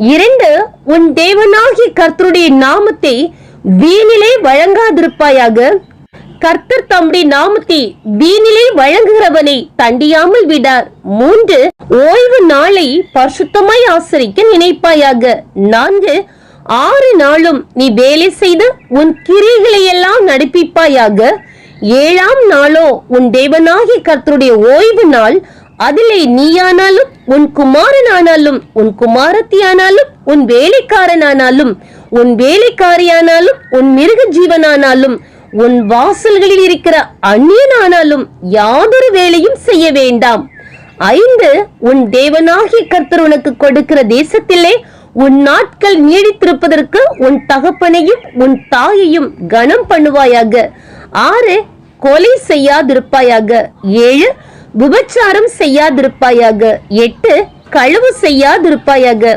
2 உன் தேவனாகிய கர்த்தருடைய நாமத்தை வீணிலே வழங்காதிருப்பாயாக. கர்த்தர் தம்முடைய நாமத்தை வீணிலே வழங்குகிறவனை தண்டியாமல் விடார். 3 ஓய்வு நாளை பரிசுத்தமாய் ஆசரிக்க நினைப்பாயாக. 4 6 நாளும் நீ வேலை செய்து உன் கிரியைகளை எல்லாம் நடப்பிப்பாயாக. 7ஆம் நாளோ உன் தேவனாகிய கர்த்தருடைய ஓய்வு நாள். அதிலே நீயானாலும் உன் குமாரனானாலும் உன் குமாரத்தியானாலும் உன் வேலைக்காரனானாலும் உன் வேலைக்காரியானாலும் உன் மிருக ஜீவனானாலும் உன் வாசல்களில் இருக்கிற அந்நியனானாலும் யாதொரு வேலையும் செய்ய வேண்டாம். 5 உன் தேவனாகிய கர்த்தர் உனக்கு கொடுக்கிற தேசத்திலே உன் நாட்கள் நீடித்திருப்பதற்கு உன் தகப்பனையும் உன் தாயையும் கனம் பண்ணுவாயாக. 6 கொலை செய்யாதிருப்பாயாக. 7 விபச்சாரம் செய்யாதிருப்பாயாக. 8 களவு செய்யாதிருப்பாயாக.